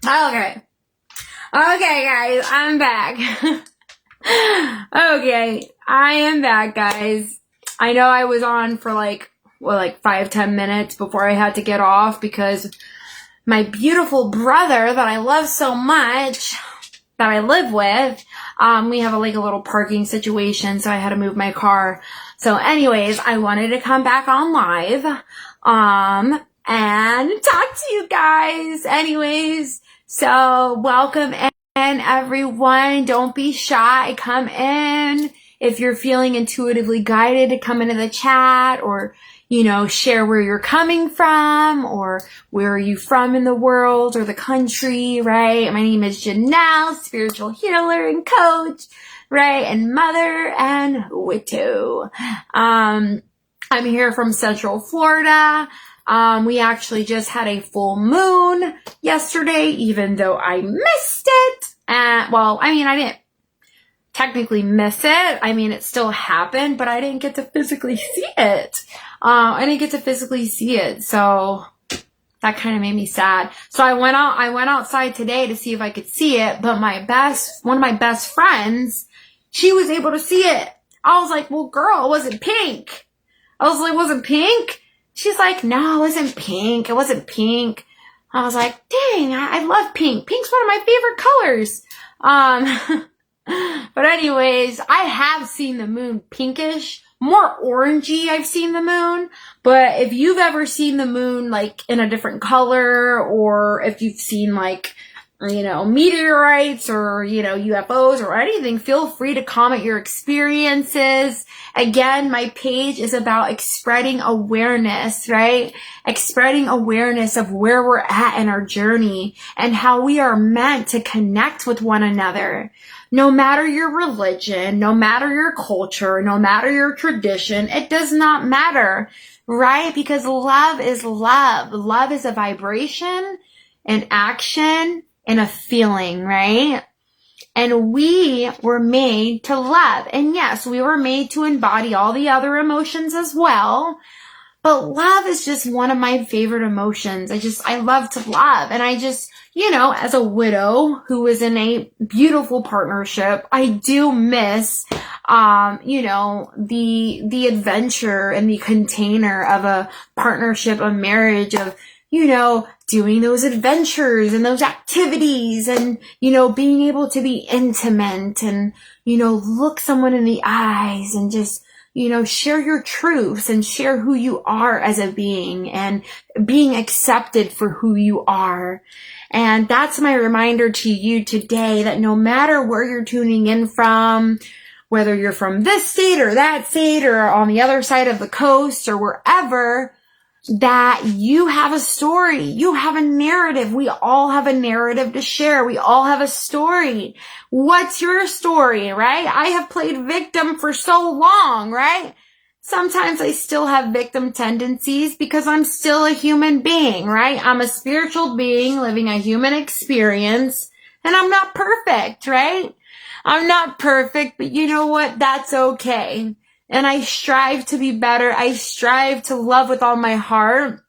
Okay. Okay, guys, I'm back. Okay, I am back, guys. I know I was on for like 5-10 minutes before I had to get off because my beautiful brother that I love so much, that I live with, we have a little parking situation, so I had to move my car. So anyways, I wanted to come back on live, and talk to you guys. Anyways, so welcome in, everyone. Don't be shy. Come in. If you're feeling intuitively guided to come into the chat, or, share where you're coming from, or where are you from in the world or the country, right? My name is Janelle, spiritual healer and coach, right? And mother and widow. I'm here from Central Florida. We actually just had a full moon yesterday, even though I missed it. I didn't technically miss it. It still happened, but I didn't get to physically see it. So that kind of made me sad. So I went outside today to see if I could see it, but one of my best friends, she was able to see it. I was like, well, girl, it wasn't pink. I was like, wasn't pink? She's like, no, it wasn't pink. It wasn't pink. I was like, dang, I love pink. Pink's one of my favorite colors. But anyways, I have seen the moon pinkish, more orangey. I've seen the moon, but if you've ever seen the moon in a different color, or if you've seen meteorites or, UFOs or anything, feel free to comment your experiences. Again, my page is about spreading awareness, right? Spreading awareness of where we're at in our journey and how we are meant to connect with one another. No matter your religion, no matter your culture, no matter your tradition, it does not matter, right? Because love is love. Love is a vibration, an action, and a feeling, right? And we were made to love. And yes, we were made to embody all the other emotions as well. But love is just one of my favorite emotions. I love to love. And as a widow who is in a beautiful partnership, I do miss, the adventure and the container of a partnership, a marriage, of, doing those adventures and those activities and, being able to be intimate and, look someone in the eyes and just, share your truths and share who you are as a being and being accepted for who you are. And that's my reminder to you today, that no matter where you're tuning in from, whether you're from this state or that state or on the other side of the coast or wherever, that you have a story, you have a narrative. We all have a narrative to share. We all have a story. What's your story, right? I have played victim for so long, right? Sometimes I still have victim tendencies because I'm still a human being, right? I'm a spiritual being living a human experience, and I'm not perfect, right? I'm not perfect, but you know what? That's okay. And I strive to be better. I strive to love with all my heart.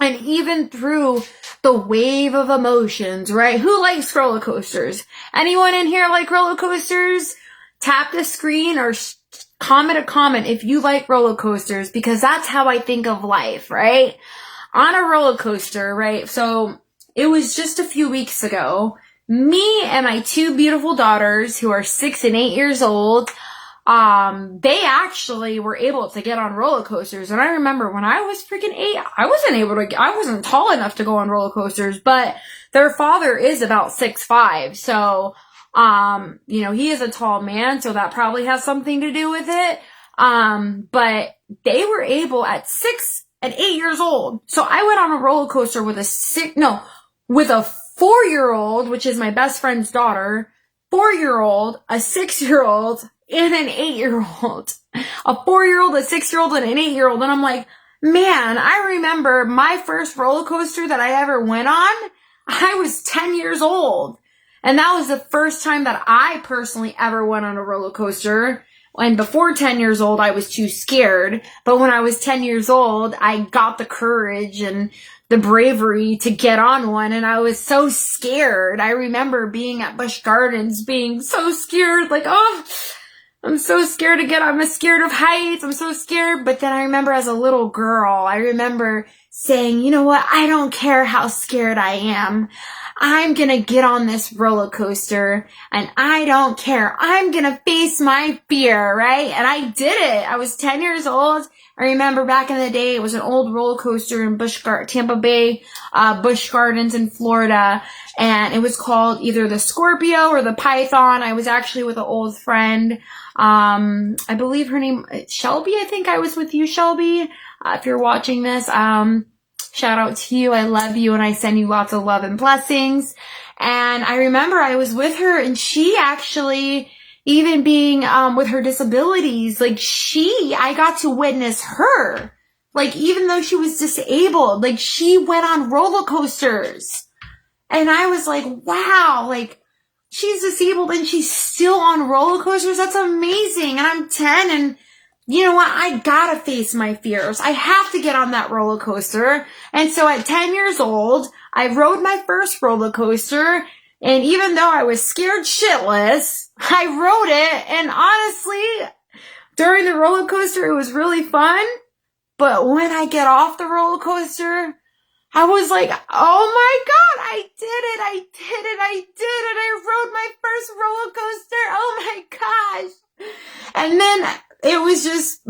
And even through the wave of emotions, right? Who likes roller coasters? Anyone in here like roller coasters? Tap the screen or comment a comment if you like roller coasters, because that's how I think of life, right? On a roller coaster, right? So it was just a few weeks ago, me and my two beautiful daughters, who are 6 and 8 years old, they actually were able to get on roller coasters. And I remember when I was freaking 8, I wasn't tall enough to go on roller coasters, but their father is about 6'5". So, he is a tall man, so that probably has something to do with it. But they were able at 6 and 8 years old. So I went on a roller coaster with a 4-year-old, which is my best friend's daughter, 4-year-old, a 6-year-old, and an 8-year-old. A 4-year-old, a 6-year-old, and an 8-year-old. And I'm like, man, I remember my first roller coaster that I ever went on, I was 10 years old. And that was the first time that I personally ever went on a roller coaster. And before 10 years old, I was too scared. But when I was 10 years old, I got the courage and the bravery to get on one. And I was so scared. I remember being at Busch Gardens, being so scared, like, oh, I'm so scared to get on. I'm scared of heights. I'm so scared. But then I remember as a little girl, I remember saying, you know what? I don't care how scared I am. I'm going to get on this roller coaster and I don't care. I'm going to face my fear, right? And I did it. I was 10 years old. I remember back in the day, it was an old roller coaster in Tampa Bay, Busch Gardens in Florida. And it was called either the Scorpio or the Python. I was actually with an old friend. I believe her name, Shelby. I think I was with you, Shelby. If you're watching this, shout out to you. I love you and I send you lots of love and blessings. And I remember I was with her and she actually, even being with her disabilities, like I got to witness her. Like even though she was disabled, like she went on roller coasters. And I was like, wow, like she's disabled and she's still on roller coasters. That's amazing. And I'm 10 and you know what? I gotta face my fears. I have to get on that roller coaster. And so at 10 years old, I rode my first roller coaster. And even though I was scared shitless, I rode it. And honestly, during the roller coaster, it was really fun. But when I get off the roller coaster, I was like, oh my God, I did it. I did it. I did it. I rode my first roller coaster. Oh my gosh. And then it was just,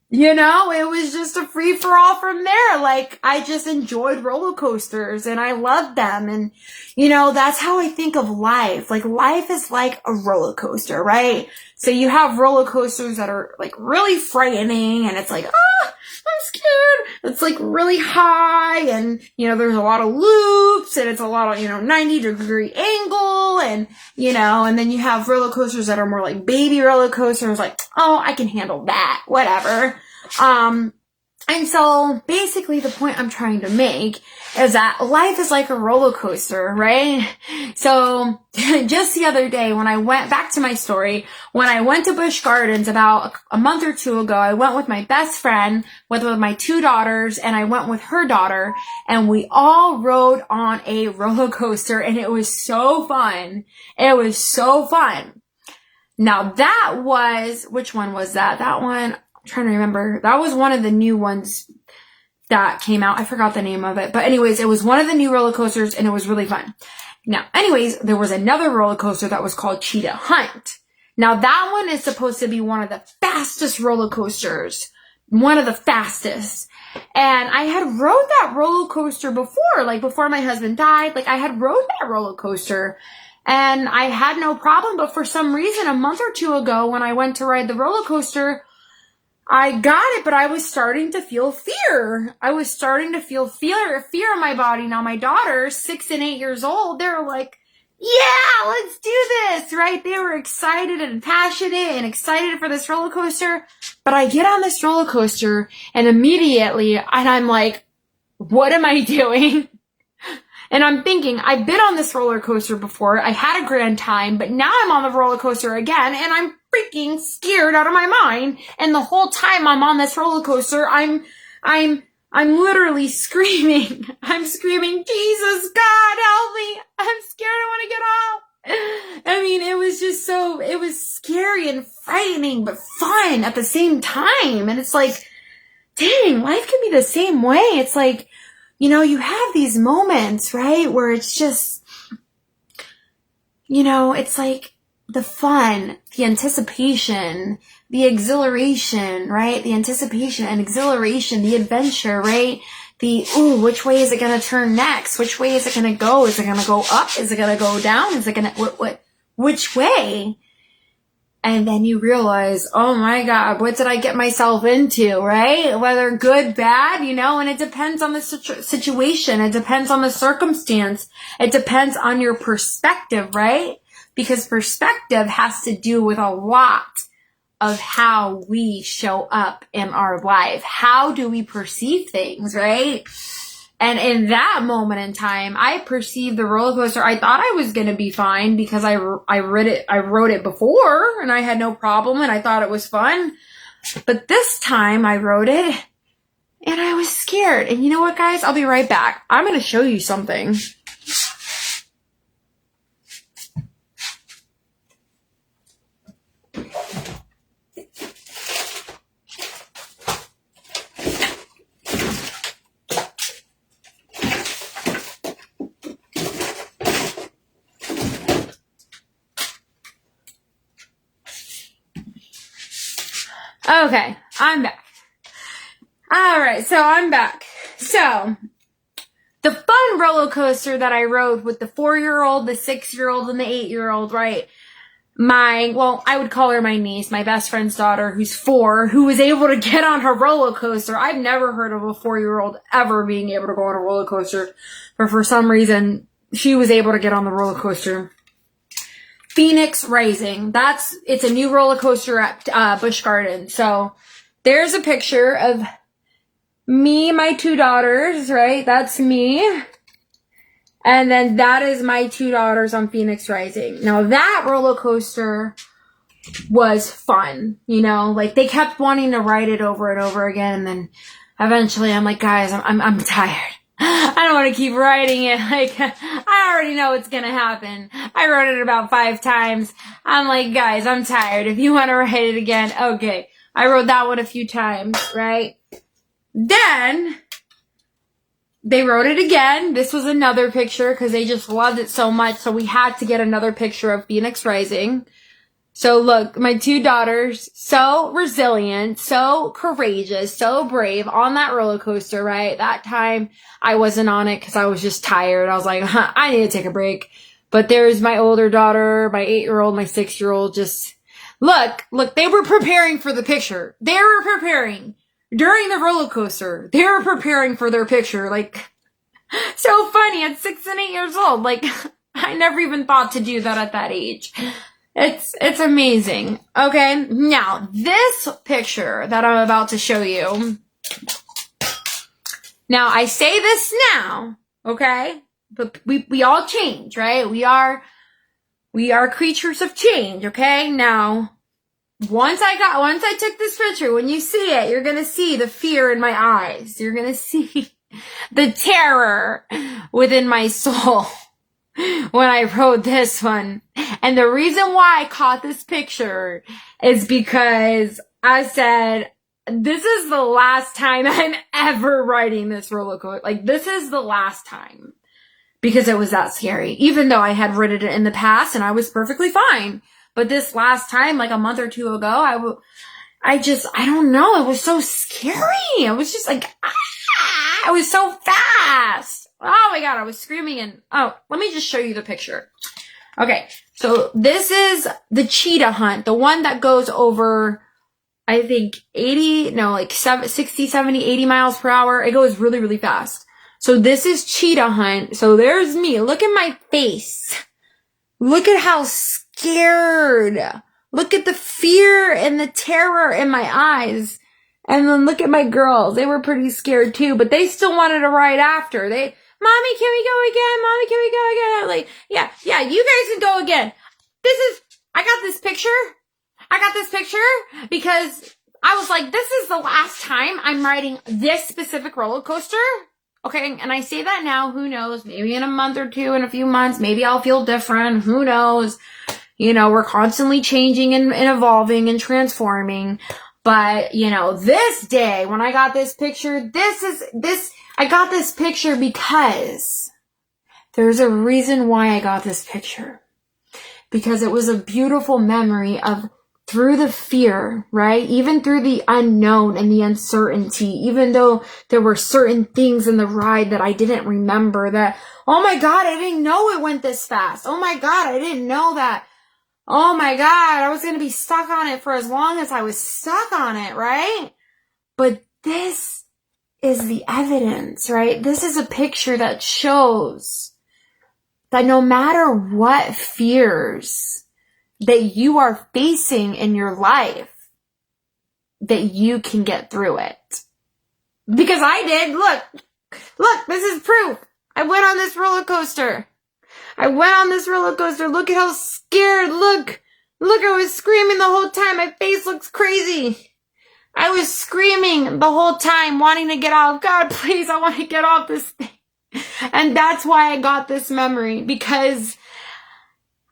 you know, it was just a free for all from there. Like I just enjoyed roller coasters and I loved them. And, you know, that's how I think of life. Like life is like a roller coaster, right? So you have roller coasters that are like really frightening and it's like, ah, I'm scared. It's like really high and, you know, there's a lot of loops and it's a lot of, you know, 90-degree angle and, you know, and then you have roller coasters that are more like baby roller coasters like, oh, I can handle that, whatever. And so basically the point I'm trying to make is that life is like a roller coaster, right? So just the other day when I went back to my story, when I went to Busch Gardens about a month or two ago, I went with my best friend, with my 2 daughters, and I went with her daughter, and we all rode on a roller coaster, and it was so fun. It was so fun. Now that was, which one was that? That one, I'm trying to remember. That was one of the new ones that came out. I forgot the name of it. But anyways, it was one of the new roller coasters and it was really fun. Now, anyways, there was another roller coaster that was called Cheetah Hunt. Now that one is supposed to be one of the fastest roller coasters. One of the fastest. And I had rode that roller coaster before, like before my husband died. Like I had rode that roller coaster and I had no problem. But for some reason, a month or two ago when I went to ride the roller coaster, I got it, but I was starting to feel fear. I was starting to feel fear in my body. Now my daughters, 6 and 8 years old, they were like, yeah, let's do this, right? They were excited and passionate and excited for this roller coaster. But I get on this roller coaster and immediately, and I'm like, what am I doing? And I'm thinking, I've been on this roller coaster before. I had a grand time, but now I'm on the roller coaster again and I'm freaking scared out of my mind. And the whole time I'm on this roller coaster, I'm literally screaming. I'm screaming, Jesus, God, help me. I'm scared. I want to get off. I mean, it was just it was scary and frightening, but fun at the same time. And it's like, dang, life can be the same way. It's like, you know, you have these moments, right, where it's just, you know, it's like the fun, the anticipation, the exhilaration, right? The anticipation and exhilaration, the adventure, right? The, ooh, which way is it going to turn next? Which way is it going to go? Is it going to go up? Is it going to go down? Is it going to, which way? And then you realize, oh my God, what did I get myself into, right? Whether good, bad, you know, and it depends on the situation. It depends on the circumstance. It depends on your perspective, right? Because perspective has to do with a lot of how we show up in our life. How do we perceive things, right? And in that moment in time, I perceived the roller coaster. I thought I was going to be fine because I wrote it before and I had no problem and I thought it was fun. But this time I wrote it and I was scared. And you know what, guys? I'll be right back. I'm going to show you something. Okay, I'm back. All right, so I'm back. So, the fun roller coaster that I rode with the 4-year-old, the 6-year-old, and the 8-year-old, right? I would call her my niece, my best friend's daughter, who's 4, who was able to get on her roller coaster. I've never heard of a 4-year-old ever being able to go on a roller coaster, but for some reason, she was able to get on the roller coaster. Phoenix Rising. It's a new roller coaster at Busch Gardens. So there's a picture of me, my 2 daughters, right? That's me. And then that is my 2 daughters on Phoenix Rising. Now that roller coaster was fun, like they kept wanting to ride it over and over again. And then eventually I'm like, guys, I'm tired. I don't want to keep writing it. Like, I already know what's going to happen. I wrote it about 5 times. I'm like, guys, I'm tired. If you want to write it again, okay. I wrote that one a few times, right? Then, they wrote it again. This was another picture because they just loved it so much. So we had to get another picture of Phoenix Rising. So look, my 2 daughters, so resilient, so courageous, so brave on that roller coaster, right? That time I wasn't on it because I was just tired. I was like, I need to take a break. But there's my older daughter, my 8-year-old, my 6-year-old, just look, they were preparing for the picture. They were preparing during the roller coaster. They were preparing for their picture. Like, so funny at 6 and 8 years old. Like, I never even thought to do that at that age. It's amazing. Okay, now this picture that I'm about to show you. Now I say this now, okay? But we all change, right? We are creatures of change, okay? Now, once I took this picture, when you see it, you're gonna see the fear in my eyes. You're gonna see the terror within my soul when I wrote this one. And the reason why I caught this picture is because I said, this is the last time I'm ever riding this roller coaster. Like, this is the last time. Because it was that scary. Even though I had ridden it in the past and I was perfectly fine. But this last time, like a month or 2 ago, I don't know. It was so scary. I was just like, it was so fast. Oh my God, I was screaming and, let me just show you the picture. Okay, so this is the cheetah hunt, the one that goes over, I think 60, 70, 80 miles per hour. It goes really, really fast. So this is cheetah hunt. So there's me. Look at my face. Look at how scared. Look at the fear and the terror in my eyes. And then look at my girls. They were pretty scared too, but they still wanted to ride after. Mommy, can we go again? Mommy, can we go again? I'm like, yeah, you guys can go again. I got this picture because I was like, this is the last time I'm riding this specific roller coaster. Okay, and I say that now, who knows? Maybe in a month or 2, in a few months, maybe I'll feel different. Who knows? We're constantly changing and evolving and transforming. But, this day, when I got this picture, I got this picture because there's a reason why I got this picture. Because it was a beautiful memory of through the fear, right? Even through the unknown and the uncertainty, even though there were certain things in the ride that I didn't remember, that, oh my God, I didn't know it went this fast. Oh my God, I didn't know that. Oh my God, I was going to be stuck on it for as long as I was stuck on it, right? But this is the evidence, right? This is a picture that shows that no matter what fears that you are facing in your life, that you can get through it. Because I did. Look, Look, this is proof. I went on this roller coaster. Look at how scared. Look, I was screaming the whole time. My face looks crazy. I was screaming the whole time, wanting to get off. God, please, I want to get off this thing. And that's why I got this memory, because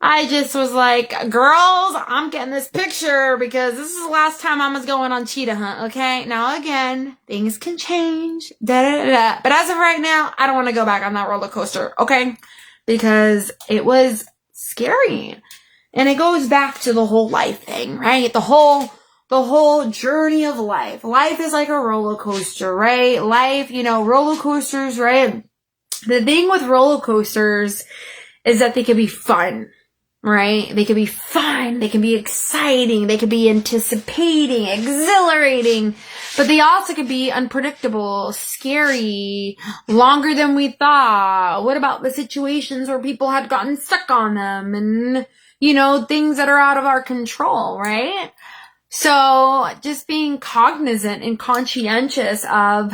I just was like, girls, I'm getting this picture because this is the last time I was going on cheetah hunt, okay? Now, again, things can change, But as of right now, I don't want to go back on that roller coaster, okay? Because it was scary. And it goes back to the whole life thing, right? The whole journey of life. Life is like a roller coaster, right? Life, roller coasters, right? The thing with roller coasters is that they can be fun, right? They can be fun. They can be exciting. They can be anticipating, exhilarating, but they also can be unpredictable, scary, longer than we thought. What about the situations where people had gotten stuck on them and, things that are out of our control, right? So just being cognizant and conscientious of,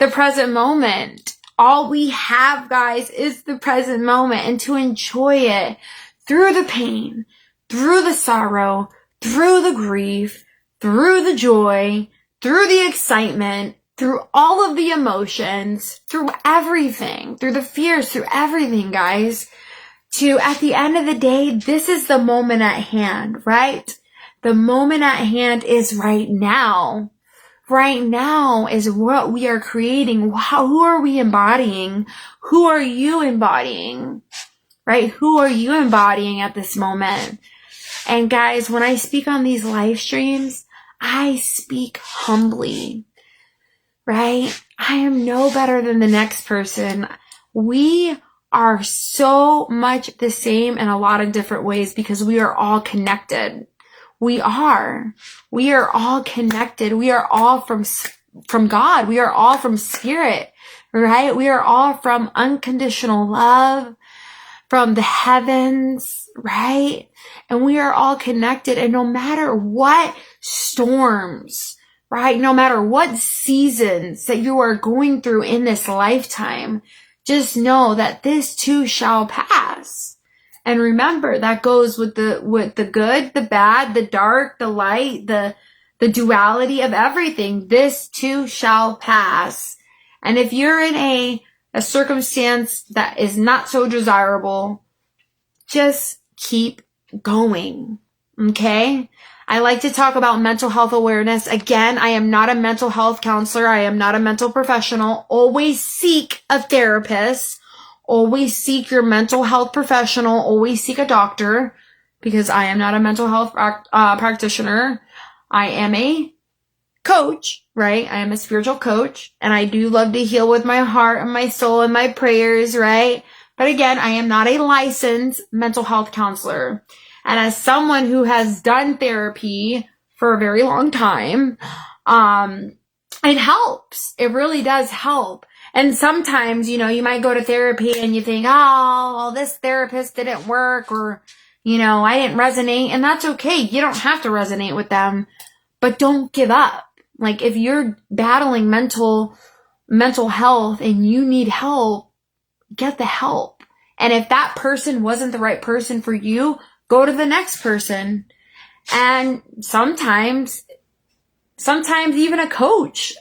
the present moment. All we have, guys, is the present moment, and to enjoy it through the pain, through the sorrow, through the grief, through the joy, through the excitement, through all of the emotions, through everything, through the fears, through everything, guys. At the end of the day, this is the moment at hand, right? The moment at hand is right now. Right now is what we are creating. Who are we embodying? Who are you embodying? Right? Who are you embodying at this moment? And guys, when I speak on these live streams, I speak humbly, right? I am no better than the next person. We are so much the same in a lot of different ways because we are all connected. We are all connected. We are all from God. We are all from spirit, right? We are all from unconditional love, from the heavens, right? And we are all connected. And no matter what storms, right? No matter what seasons that you are going through in this lifetime, just know that this too shall pass. And remember, that goes with the good, the bad, the dark, the light, the duality of everything. This too shall pass. And if you're in a circumstance that is not so desirable, just keep going. Okay? I like to talk about mental health awareness. Again, I am not a mental health counselor. I am not a mental professional. Always seek a therapist. Always seek your mental health professional. Always seek a doctor, because I am not a mental health practitioner. I am a coach, right? I am a spiritual coach, and I do love to heal with my heart and my soul and my prayers, right? But again, I am not a licensed mental health counselor. And as someone who has done therapy for a very long time, it helps. It really does help. And sometimes, you might go to therapy and you think, oh, well, this therapist didn't work, or, I didn't resonate. And that's okay. You don't have to resonate with them, but don't give up. Like, if you're battling mental health and you need help, get the help. And if that person wasn't the right person for you, go to the next person. And sometimes even a coach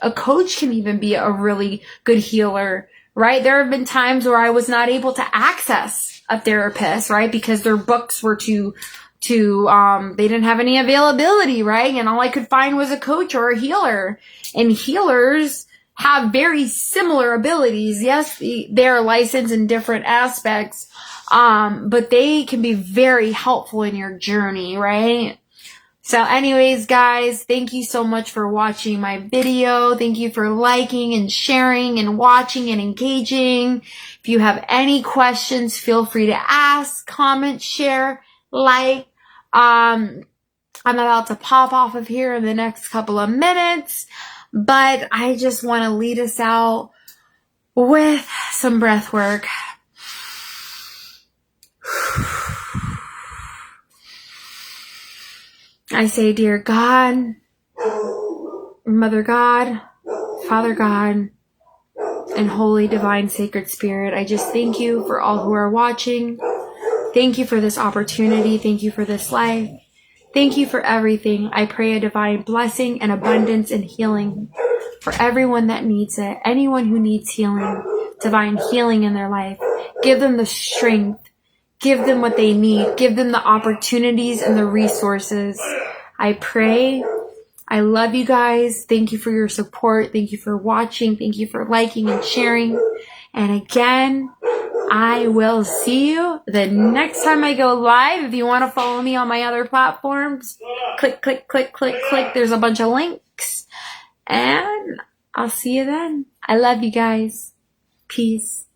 can even be a really good healer, right? There have been times where I was not able to access a therapist, right? Because their books were too, they didn't have any availability, right? And all I could find was a coach or a healer. And healers have very similar abilities. Yes, they're licensed in different aspects, but they can be very helpful in your journey, right? So anyways, guys, thank you so much for watching my video. Thank you for liking and sharing and watching and engaging. If you have any questions, feel free to ask, comment, share, like. I'm about to pop off of here in the next couple of minutes, but I just want to lead us out with some breath work. I say, dear God, Mother God, Father God and Holy Divine Sacred Spirit, I just thank you for all who are watching. Thank you for this opportunity. Thank you for this life. Thank you for everything. I pray a divine blessing and abundance and healing for everyone that needs it. Anyone who needs healing, divine healing in their life. Give them the strength. Give them what they need. Give them the opportunities and the resources. I pray. I love you guys. Thank you for your support. Thank you for watching. Thank you for liking and sharing. And again, I will see you the next time I go live. If you want to follow me on my other platforms, click, click, click, click, click. There's a bunch of links. And I'll see you then. I love you guys. Peace.